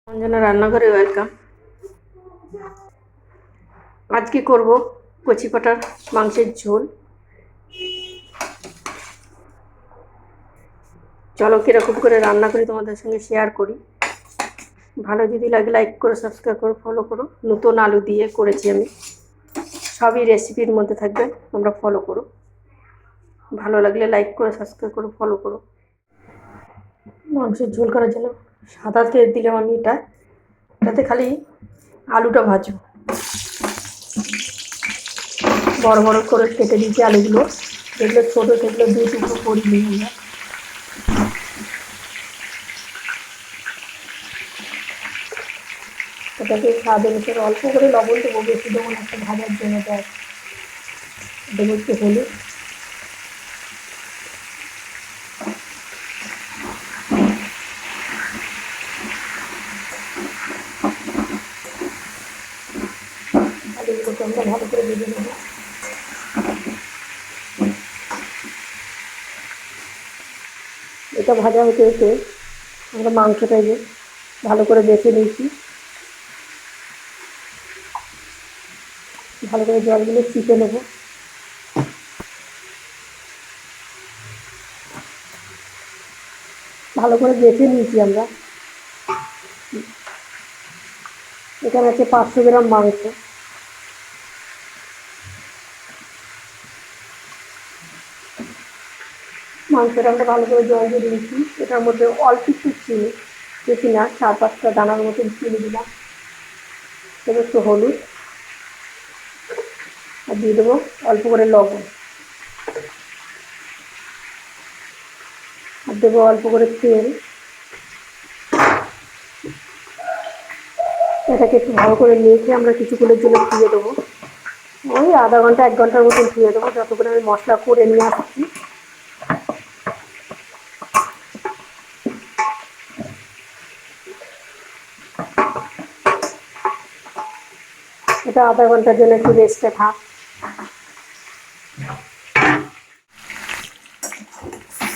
অঞ্জনা রান্নাঘরে ওয়েলকাম। আজকে করব কচি পাটার মাংসের ঝোল। চলো কিরকম করে রান্না করি তোমাদের সঙ্গে শেয়ার করি। ভালো যদি লাগে লাইক করো, সাবস্ক্রাইব করো, ফলো করো। নতুন আলু দিয়ে করেছি আমি, সবই রেসিপির মধ্যে থাকবে, তোমরা ফলো করো। ভালো লাগলে লাইক করো, সাবস্ক্রাইব করো, ফলো করো। মাংসের ঝোল করার জন্য সাদা তেল দিলাম আমি, এটাতে খালি আলুটা ভাজবো। বড় বড় করে কেটে দিয়েছি আলুগুলো, যেগুলো ছোটো সেগুলো দু টুকরো করে নিই আমরা। এটাকে স্বাদ অনুসারে অল্প করে লবণ দেবো, বেশি দেবো না, একটা ভাজার জন্য দেবো একটু হলুদ, আলুগুলোকে আমরা ভালো করে ভেজে নেবো। এটা ভাজা হতে হতে আমরা মাংসটা ভালো করে বেছে নিয়েছি, ভালো করে জলগুলো চিপে নেবো। ভালো করে বেছে নিয়েছি আমরা। এখানে আছে 500 গ্রাম মাংস। মাংসটা আমরা ভালো করে জল দিয়ে দিয়েছি। এটার মধ্যে অল্প একটু চিনি, বেশি না, 4-5টা দানার মতন চিনি দিলাম, দেবো একটু হলুদ, আর দিয়ে দেবো অল্প করে লবণ, আর দেবো অল্প করে তেল। এটাকে একটু ভালো করে মেখে আমরা কিছুক্ষণের জন্য ধুয়ে দেবো, ওই আধা ঘন্টা 1 ঘন্টার মতন ধুয়ে দেবো, যতক্ষণ আমি মশলা করে নিয়ে আসছি। এটা আধা ঘন্টার জন্য একটু রেস্টে থাক।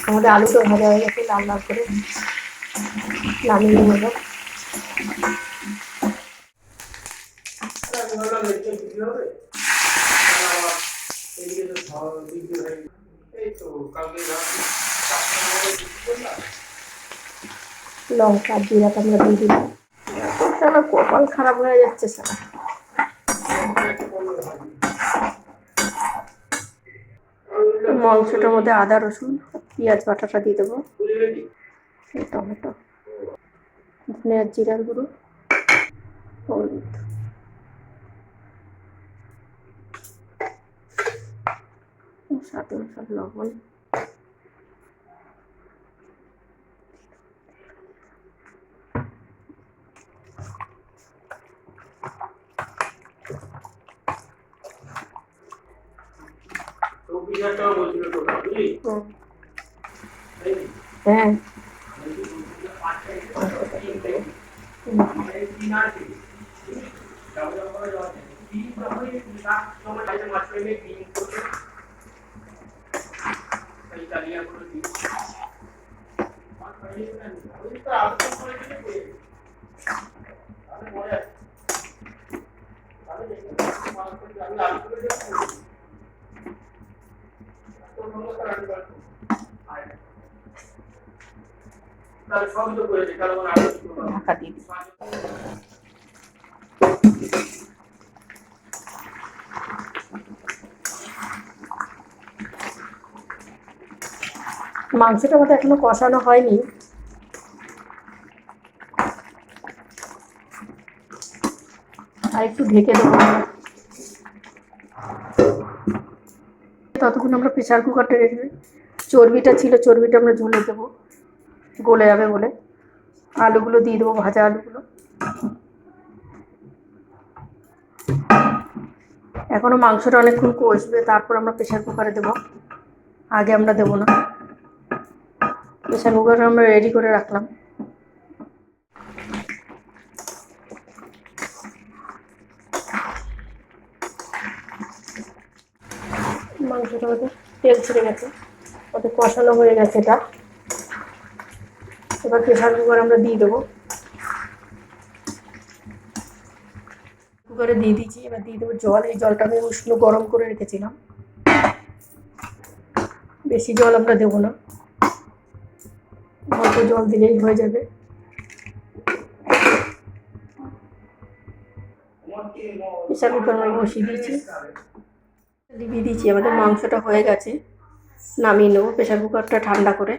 আমাদের আলুটা ভাজা হয়ে গেছে, লাল লাল করে নামিয়ে নেব। লঙ্কা জিরাটা আমরা দিয়ে দিলাম। সারা কপাল খারাপ হয়ে যাচ্ছে সারা। মাংসটার মধ্যে আদা রসুন পেঁয়াজ বাটাটা দিয়ে দেবো, টমেটো, ধনিয়া জিরার গুঁড়ো, হলুদ, স্বাদ অনুসারে লবণ, হ্যাঁ ঢাকা দিয়ে দিই। মাংসটা আমাদের এখনো কষানো হয়নি, আর একটু ঢেকে দেবো। ততক্ষণ আমরা প্রেশার কুকারটা রেখে, চর্বিটা ছিল, চর্বিটা আমরা ঝুলে দেবো, গলে যাবে বলে। আলুগুলো দিয়ে দেবো, ভাজা আলুগুলো। এখনো মাংসটা অনেকক্ষণ কষবে, তারপর আমরা প্রেশার কুকারে দেবো, আগে আমরা দেবো না। প্রেশার কুকারে আমরা রেডি করে রাখলাম। মাংসটা ওতে তেল ছেড়ে গেছে, ওতে কষানো হয়ে গেছে। এটা এবার প্রেশার কুকার আমরা দিয়ে দেবো। করে দিয়ে দিয়েছি। এবার দিয়ে দেবো জল। এই জলটা আমি উষ্ণ গরম করে রেখেছিলাম, বেশি জল আমরা দেবো না, অল্প জল দিলেই হয়ে যাবে। প্রেশার কুকার আমি বসিয়ে দিয়েছি, লিভিয়ে দিয়েছি। আমাদের মাংসটা হয়ে গেছে, নামিয়ে নেবো প্রেশার কুকারটা ঠান্ডা করে।